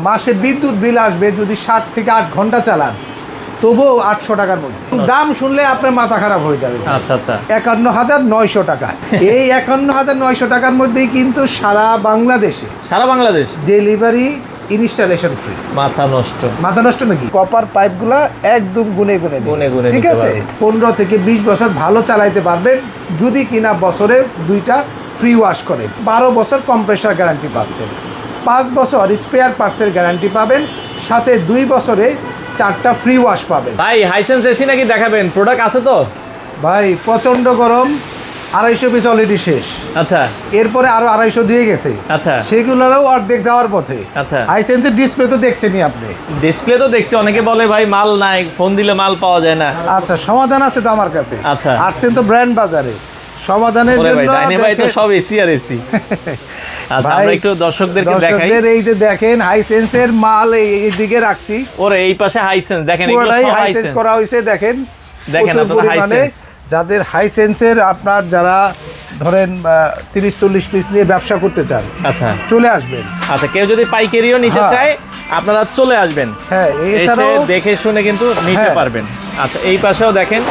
মাসে বিদ্যুৎ বিল আসবে যদি 7 থেকে 8 ঘন্টা চালান, তবুও 800 টাকার মধ্যে। দাম শুনলে আপনার মাথা খারাপ হয়ে যাবে। আচ্ছা আচ্ছা, 51,900 টাকা। এই 51,900 টাকার মধ্যেই কিন্তু সারা বাংলাদেশ ডেলিভারি, ইনস্টলেশন ফ্রি। মাথা নষ্ট নাকি? কপার পাইপগুলা একদম গুনে গুনে, ঠিক নিতে আছে। পারবেন। 15 থেকে 20 বছর ভালো চালাইতে পারবেন যদি কিনা বছরে 2টা ফ্রি ওয়াশ করে। 12 বছর কম্প্রেসার গ্যারান্টি পাচ্ছেন, 5 বছর স্পেয়ার পার্টসের গ্যারান্টি পাবেন, সাথে 2 বছরে 4টা ফ্রি ওয়াশ পাবেন। ভাই হাইসেন্স এসি নাকি দেখাবেন? প্রোডাক্ট আছে তো? ভাই প্রচন্ড গরম, 250 পিস অলরেডি শেষ। আচ্ছা, এরপরে আরো 250 দিয়ে গেছে। আচ্ছা, সেগুলোরও অর্ধেক যাওয়ার পথে। আচ্ছা, হাইসেন্সের ডিসপ্লে তো দেখছেনই আপনি। ডিসপ্লে তো দেখছি, অনেকে বলে ভাই মাল নাই, ফোন দিলে মাল পাওয়া যায় না। আচ্ছা, সমাধান আছে তো আমার কাছে। আচ্ছা, আসছেন তো ব্র্যান্ড বাজারে, সমাধানের জন্য। ভাই তো সব এসি আর এসি। আচ্ছা, আমরা একটু দর্শকদেরকে দেখাই। এই যে দেখেন হাইসেন্সের মাল এই দিকে রাখছি। ওরে এই পাশে হাইসেন্স দেখেন, পুরোটাই হাইসেন্স করা হয়েছে। দেখেন আপনারা হাইসেন্স, যাদের হাইসেন্সের আপনার যারা ধরেন 30-40 পিস নিয়ে ব্যবসা করতে চান, আচ্ছা চলে আসবেন। আচ্ছা, কেউ যদি পাইকারিও নিতে চায় আপনারা চলে আসবেন। হ্যাঁ, এসে দেখে শুনে কিন্তু নিতে পারবেন। আচ্ছা, এই পাশেও দেখেন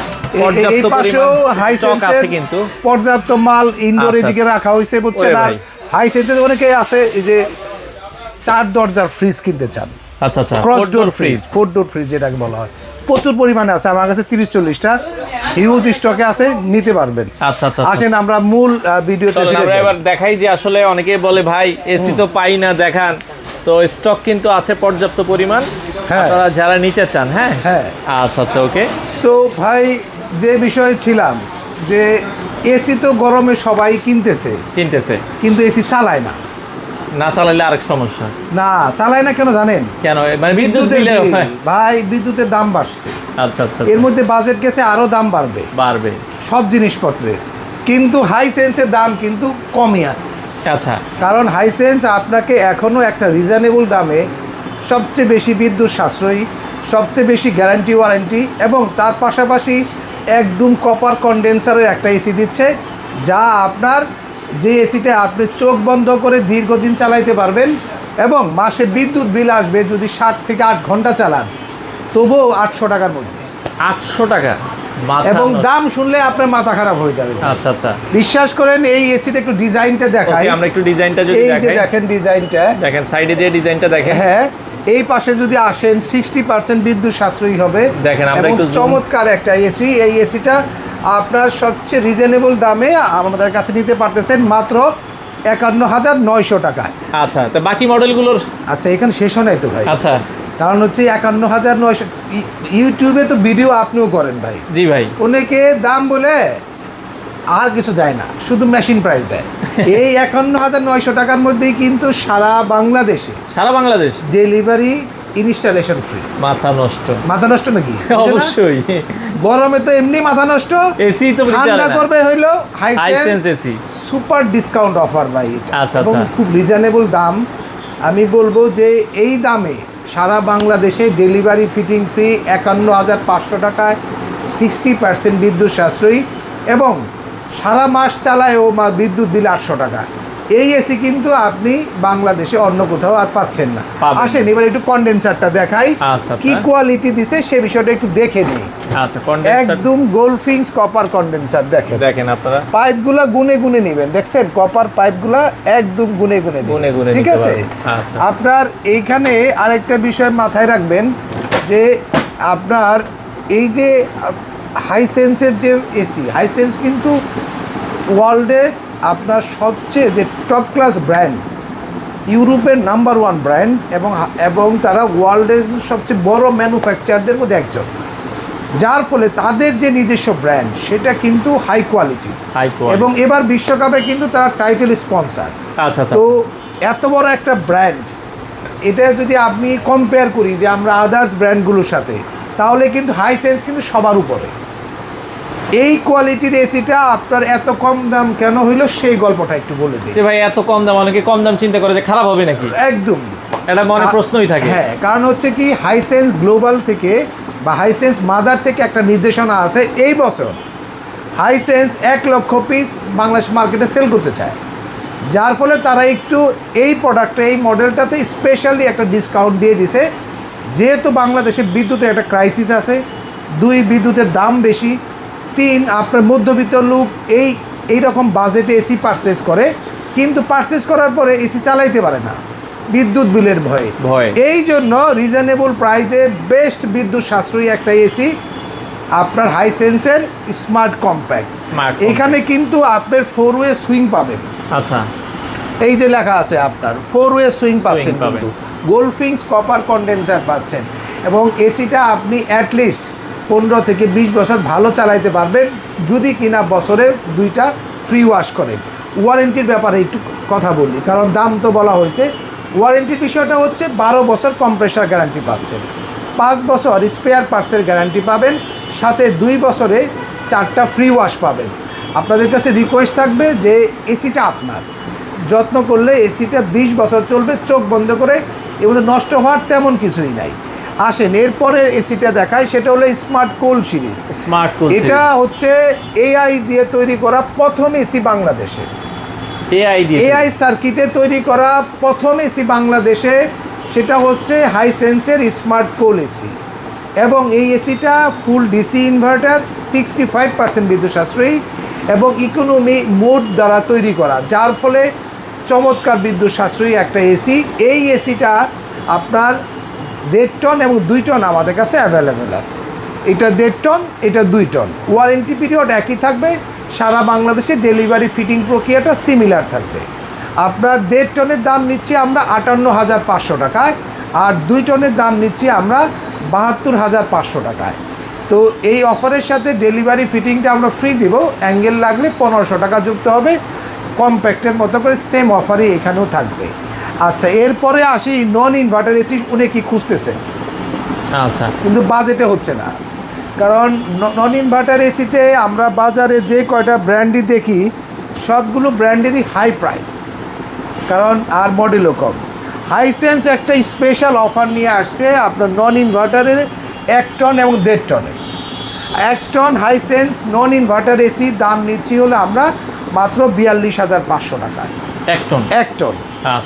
পর্যাপ্ত পরিমাণ স্টক আছে, কিন্তু পর্যাপ্ত মাল ইনডোর এদিকে রাখা হয়েছে, বুঝছেন। আর হাইসেন্সের অনেকে আছে এই যে 4 দরজার ফ্রিজ কিনতে চান। আচ্ছা আচ্ছা, cross door fridge, 4 door fridge যেটাকে বলা হয়, প্রচুর পরিমাণে আছে আমার কাছে। 30-40টা হিউজ স্টকে আছে, নিতে পারবেন। আচ্ছা আচ্ছা, আসেন আমরা মূল ভিডিওতে আমরা এবার দেখাই যে আসলে অনেকে বলে ভাই এসি তো পাই না, দেখান তো। স্টক কিন্তু আছে পর্যাপ্ত পরিমাণ, আপনারা যারা নিতে চান। হ্যাঁ হ্যাঁ, আচ্ছা আচ্ছা, ওকে। তো ভাই যে বিষয়ে ছিলাম যে এসি তো গরমে সবাই কিনতেছে, কিন্তু এসি চালায় না। না চালালে আরেক সমস্যা। না চালায় না কেন জানেন? কেন? মানে বিদ্যুৎ বিলে ভাই বিদ্যুতের দাম বাড়ছে। আচ্ছা আচ্ছা, এর মধ্যে বাজেট গেছে, আরো দাম বাড়বে সব জিনিসপত্রের। কিন্তু হাইসেন্সের দাম কিন্তু কমই আছে। আচ্ছা, কারণ হাইসেন্স আপনাকে এখনো একটা রিজনেবল দামে সবচেয়ে বেশি বিদ্যুৎ সাশ্রয়ী, সবচেয়ে বেশি গ্যারান্টি ওয়ারেন্টি, এবং তার পাশাপাশি একদম কপার কন্ডেন্সারের একটা এসি দিচ্ছে, যা আপনার যে এসিটা আপনি চোখ বন্ধ করে দীর্ঘদিন চালাইতে পারবেন, এবং মাসে বিদ্যুৎ বিল আসবে যদি 7 থেকে 8 ঘন্টা চালান, তবুও 800 টাকার মধ্যে। 800 টাকা, এবং দাম শুনলে আপনার মাথা খারাপ হয়ে যাবে। আচ্ছা আচ্ছা, বিশ্বাস করেন। এই এসিটা একটু ডিজাইনটা দেখাই। আমরা একটু ডিজাইনটা যদি দেখাই, এই যে দেখেন ডিজাইনটা, দেখেন সাইডে দিয়ে ডিজাইনটা দেখেন। হ্যাঁ, এই পাশে যদি আসেন 60% বিদ্যুৎ সাশ্রয়ী হবে। দেখেন আমরা একটু চমৎকার একটা এসি। এই এসিটা আপনার সবচেয়ে রিজনেবল দামে আমাদের কাছে নিতে পারতেছেন মাত্র 51,900 টাকায়। আচ্ছা, তো বাকি মডেলগুলোর? আচ্ছা, এখানে শেষ হয় নাই তো ভাই। আচ্ছা, কারণ হচ্ছে 51,900 ইউটিউবে তো ভিডিও আপনিও করেন ভাই। জি ভাই। অনেকে দাম বলে আর কিছু দেয় না, শুধু মেশিন প্রাইস দেয়। এই 51,900 টাকার মধ্যেই কিন্তু সারা বাংলাদেশ ডেলিভারি, ইনস্টলেশন ফ্রি। মাথা নষ্ট নাকি? অবশ্যই। গরমে তো এমনি মাথা নষ্ট, এসি তো ঠান্ডা করবে হইলো Hisense AC. Super discount offer ভাই। আচ্ছা এবং আচ্ছা, খুব রিজনেবল দাম। আমি বলবো যে এই দামে সারা বাংলাদেশে ডেলিভারি, ফিটিং ফ্রি, 51,500 টাকায় 60% বিদ্যুৎ সাশ্রয়ী, এবং সারা মাস চালায়ও বিদ্যুৎ বিল 800 টাকা। এই এসি কিন্তু আপনি বাংলাদেশে অন্য কোথাও আর পাচ্ছেন না। আসেন এবার একটু কন্ডেন্সারটা দেখাই, কি কোয়ালিটি দিছে সে বিষয়টা একটু দেখে নিই। আচ্ছা, কন্ডেন্সার একদম গোল্ডফিংস কপার কন্ডেন্সার। দেখেন আপনারা পাইপগুলা গুনে গুনে নেবেন। দেখছেন কপার পাইপগুলা একদম গুনে গুনে, ঠিক আছে। আপনার এইখানে আরেকটা বিষয় মাথায় রাখবেন যে আপনার এই যে হাইসেন্সের যে এসি, হাইসেন্স কিন্তু ওয়ার্ল্ডে আপনার সবচেয়ে যে টপ ক্লাস ব্র্যান্ড, ইউরোপের নাম্বার 1 ব্র্যান্ড, এবং তারা ওয়ার্ল্ডের সবচেয়ে বড় ম্যানুফ্যাকচারদের মধ্যে একজন, যার ফলে তাদের যে নিজস্ব ব্র্যান্ড সেটা কিন্তু হাই কোয়ালিটি। এবং এবার বিশ্বকাপে কিন্তু তারা টাইটেল স্পন্সর। আচ্ছা, তো এত বড় একটা ব্র্যান্ড, এটা যদি আপনি কম্পেয়ার করি যে আমরা আদার্স ব্র্যান্ডগুলোর সাথে, তাহলে কিন্তু হাইসেন্স কিন্তু সবার উপরে। এই কোয়ালিটির এসিটা আপনার এত কম দাম কেন হইলো সেই গল্পটা একটু বলে দিই। ভাই এত কম দাম, অনেকে কম দাম চিন্তা করে যে খারাপ হবে নাকি? একদম, এটা মনে প্রশ্নই থাকে। হ্যাঁ, কারণ হচ্ছে কি হাইসেন্স গ্লোবাল থেকে বা হাইসেন্স মাদার থেকে একটা নির্দেশনা আছে, এই বছর হাইসেন্স 1 লক্ষ পিস বাংলাদেশ মার্কেটে সেল করতে চায়। যার ফলে তারা একটু এই প্রোডাক্টে এই মডেলটাতে স্পেশালি একটা ডিসকাউন্ট দিয়ে দিছে। যেহেতু বাংলাদেশে বিদ্যুতের একটা ক্রাইসিস আছে, 2 বিদ্যুতের দাম বেশি, 3 আপনার মধ্যবিত্ত লোক এই রকম বাজেটে এসি পারচেজ করে, কিন্তু পারচেজ করার পরে এসি চালাইতে পারে না বিদ্যুৎ বিলের ভয়ে। এই জন্য রিজনেবল প্রাইসে বেস্ট বিদ্যুৎ সাশ্রয়ী একটা এসি আপনার হাইসেন্সের স্মার্ট কম্প্যাক্ট। এখানে কিন্তু আপনার 4 ওয়ে সুইং পাবেন। আচ্ছা, এই যে লেখা আছে আপনার 4 ওয়ে সুইং পাচ্ছেন, কিন্তু গোল্ডফিংস কপার কন্ডেন্সার পাচ্ছেন, এবং এসিটা আপনি অ্যাটলিস্ট 15 থেকে 20 বছর ভালো চালাইতে পারবেন যদি কিনা বছরে 2টা ফ্রি ওয়াশ করেন। ওয়ারেন্টির ব্যাপারে একটু কথা বলি, কারণ দাম তো বলা হয়েছে। ওয়ারেন্টির বিষয়টা হচ্ছে 12 বছর কম্প্রেসার গ্যারান্টি পাচ্ছেন, 5 বছর স্পেয়ার পার্টসের গ্যারান্টি পাবেন, সাথে 2 বছরে 4টা ফ্রি ওয়াশ পাবেন। আপনাদের কাছে রিকোয়েস্ট থাকবে যে এসিটা আপনার, যত্ন করলে এসিটা 20 বছর চলবে চোখ বন্ধ করে, এবং নষ্ট হওয়ার তেমন কিছুই নাই। আসেন এরপরে এসিটা দেখায়, সেটা হলো স্মার্ট কুল সিরিজ। স্মার্ট কুল এটা হচ্ছে এআই দিয়ে তৈরি করা প্রথম এসি বাংলাদেশে, এআই সার্কিটে তৈরি করা প্রথম এসি বাংলাদেশে। সেটা হচ্ছে হাইসেন্সের স্মার্ট কুল এসি, এবং এই এসিটা ফুল ডিসি ইনভার্টার, 65% বিদ্যুৎ সাশ্রয়ী এবং ইকোনমি মোড দ্বারা তৈরি করা, যার ফলে চমৎকার বিদ্যুৎ সাশ্রয়ী একটা এসি। এই এসিটা আপনার 1.5 টন এবং 2 টন আমাদের কাছে অ্যাভেলেবেল আছে। এটা 1.5 টন, এটা 2 টন। ওয়ারেন্টি পিরিয়ড একই থাকবে, সারা বাংলাদেশে ডেলিভারি ফিটিং প্রক্রিয়াটা সিমিলার থাকবে। আপনার 1.5 টনের দাম নিচ্ছি আমরা 58,500 টাকায়, আর 2 টনের দাম নিচ্ছি আমরা 72,500 টাকায়। তো এই অফারের সাথে ডেলিভারি ফিটিংটা আমরা ফ্রি দেব, অ্যাঙ্গেল লাগলে 1500 টাকা যুক্ত হবে। কম্প্যাক্টের মতো করে সেম অফারই এখানেও থাকবে। আচ্ছা, এরপরে আসি নন ইনভার্টার এসি অনেকেই খুঁজতেছে, আচ্ছা, কিন্তু বাজেটে হচ্ছে না। কারণ নন ইনভার্টার এসিতে আমরা বাজারে যে কয়টা ব্র্যান্ডই দেখি, সবগুলো ব্র্যান্ডেরই হাই প্রাইস, কারণ আর মডেলও কম। হাইসেন্স একটা স্পেশাল অফার নিয়ে আসছে আপনার নন ইনভার্টারের 1 টন এবং 1.5 টনের। 1 ton Hisense non inverter AC দাম নিচ্ছি হলে আমরা মাত্র 42,500 টাকায়। 1 টন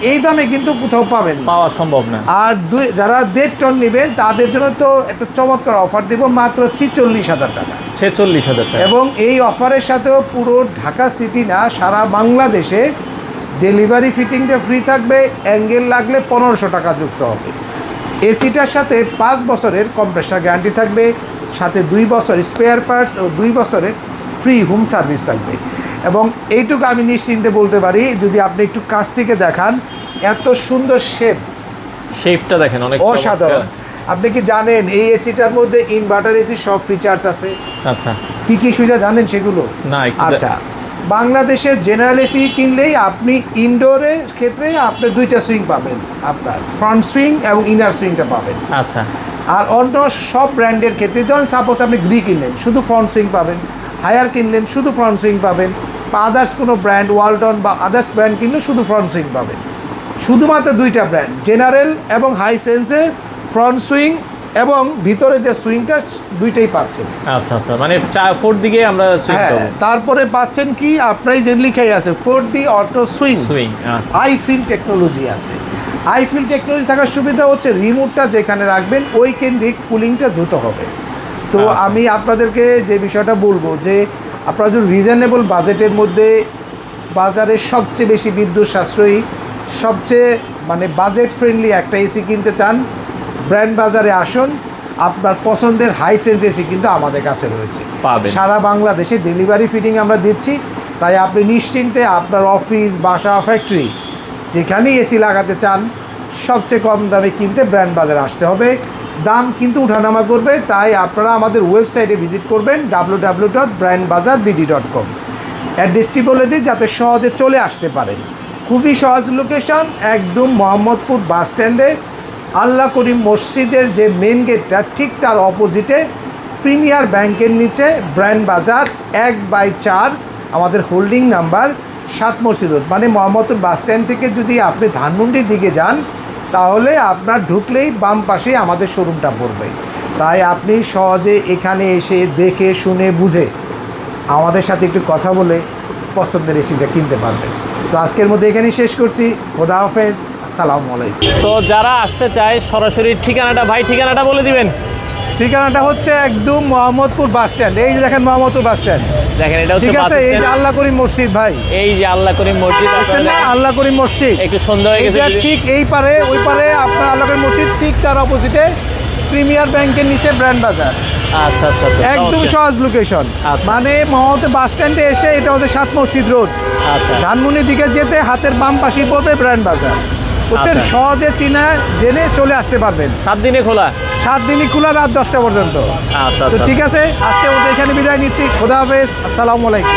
এই দামে কিন্তু কোথাও পাবেন, পাওয়া সম্ভব না। আর যারা 1.5 টন নেবেন তাদের জন্য তো একটা চমৎকার অফার দেব, মাত্র 46,000 টাকা। 46,000 টাকা। এবং এই অফারের সাথেও পুরো ঢাকা সিটি না, সারা বাংলাদেশে ডেলিভারি ফিটিংটা ফ্রি থাকবে, অ্যাঙ্গেল লাগলে 1500 টাকা যুক্ত হবে। এসিটার সাথে 5 বছরের কম্প্রেসার গ্যারান্টি থাকবে, সাথে 2 বছর স্পেয়ার পার্টস ও 2 বছরের ফ্রি হোম সার্ভিস থাকবে। এবং এইটুকু আমি নিশ্চিন্তে বলতে পারি, যদি আপনি একটু কাছ থেকে দেখান, এত সুন্দর শেপটা দেখেন, অনেক অসাধারণ। আপনি কি জানেন এই এসিটার মধ্যে ইনভার্টার এসি সব ফিচার্স আছে? আচ্ছা, কি কি সুবিধা জানেন সেগুলো? না। আচ্ছা, বাংলাদেশের জেনারেল এসি কিনলেই আপনি ইনডোরের ক্ষেত্রে আপনি 2টা সুইং পাবেন, আপনার ফ্রন্ট সুইং এবং ইনার সুইংটা পাবেন। আচ্ছা, আর অন্য সব ব্র্যান্ডের ক্ষেত্রে, ধরুন সাপোজ আপনি গ্রি কিনলেন, শুধু ফ্রন্ট সুইং পাবেন, হায়ার কিনলেন শুধু ফ্রন্ট সুইং পাবেন, বা আদার্স কোনো ব্র্যান্ড ওয়ালটন বা আদার্স ব্র্যান্ড কিনলে শুধু ফ্রন্ট সুইং পাবেন। শুধুমাত্র 2টা ব্র্যান্ড, জেনারেল এবং হাইসেন্সে ফ্রন্ট সুইং এবং ভিতরে যে সুইংটা 2টাই পাচ্ছেন। আচ্ছা আচ্ছা, মানে 4 দিকে আমরা সুইং পাবো। তারপরে পাচ্ছেন কি, আপনার যে লিখাই আছে 4D অটো সুইং, আচ্ছা, আই ফিল টেকনোলজি আছে। আই ফিল টেকনোলজি থাকার সুবিধা হচ্ছে রিমোটটা যেখানে রাখবেন ওই কেন্দ্রিক কুলিংটা দ্রুত হবে। তো আমি আপনাদেরকে যে বিষয়টা বলবো যে আপনারা যদি রিজনেবল বাজেটের মধ্যে বাজারে সবচেয়ে বেশি বিদ্যুৎ সাশ্রয়ী, সবচেয়ে মানে বাজেট ফ্রেন্ডলি একটা এসি কিনতে চান, ব্র্যান্ড বাজারে আসুন। আপনার পছন্দের হাইসেন্স এসি কিন্তু আমাদের কাছে রয়েছে, সারা বাংলাদেশে ডেলিভারি ফিটিং আমরা দিচ্ছি। তাই আপনি নিশ্চিন্তে আপনার অফিস, বাসা, ফ্যাক্টরি যেখানেই এসি লাগাতে চান, সবচেয়ে কম দামে কিনতে ব্র্যান্ড বাজারে আসতে হবে। দাম কিন্তু উঠানামা করবে, তাই আপনারা আমাদের ওয়েবসাইটে ভিজিট করবেন www.brandbazarbd.com। অ্যাড্রেসটি বলে দিই যাতে সহজে চলে আসতে পারেন। খুবই সহজ লোকেশন, একদম মোহাম্মদপুর বাস স্ট্যান্ডে আল্লাহ করিম মসজিদের যে মেন গেটটা ঠিক তার অপোজিটে প্রিমিয়ার ব্যাংকের নিচে ব্র্যান্ড বাজার 1/4 আমাদের হোল্ডিং নাম্বার 7 মসজিদ, মানে মোহাম্মদপুর বাস স্ট্যান্ড থেকে যদি আপনি ধানমন্ডির দিকে যান তাহলে আপনার ঢুকলেই বাম পাশেই আমাদের শোরুমটা পড়বে। তাই আপনি সহজে এখানে এসে দেখে শুনে বুঝে আমাদের সাথে একটু কথা বলে পছন্দের এসিটা কিনতে পারবেন। তো আজকের মধ্যে এখানেই শেষ করছি। খোদা হাফেজ, আসসালামু আলাইকুম। তো যারা আসতে চায় সরাসরি ঠিকানাটা ভাই ঠিকানাটা বলে দিবেন। ঠিকানাটা হচ্ছে একদম মোহাম্মদপুর বাস স্ট্যান্ড। এই যে দেখেন মোহাম্মদপুর বাস স্ট্যান্ড, দেখেন এটা হচ্ছে ঠিক বাস আছে। এই যে স্ট্যান্ড, আল্লাহ করিম মসজিদ ভাই, এই যে আল্লাহ করিম মসজিদ দেখছেন না, আল্লাহ করিম মসজিদ একটু সুন্দর হয়ে গেছে। এইটা ঠিক এই পারে ওই পারে আপনার আল্লাহ করিম মসজিদ, ঠিক তার অপোজিটে প্রিমিয়ার ব্যাংকের নিচে ব্র্যান্ড বাজার। আচ্ছা আচ্ছা আচ্ছা, একদম সহজ লোকেশন। আচ্ছা। মানে মোহাম্মদপুর বাস স্ট্যান্ডে এসে এটা হচ্ছে 7 মসজিদ রোড, আচ্ছা ধানমন্ডির দিকে যেতে হাতের বাম পাশেই পড়বে ব্র্যান্ড বাজার। বুঝছেন, আচ্ছা। সহজে চিনা জেনে চলে আসতে পারবেন। 7 দিনে খোলা। 7 দিনই খোলা, রাত 10টা পর্যন্ত। আচ্ছা তো আচ্ছা ঠিক আছে, আজকের মতো এখানে বিদায় নিচ্ছি। খোদা হাফেজ, আসসালামু আলাইকুম।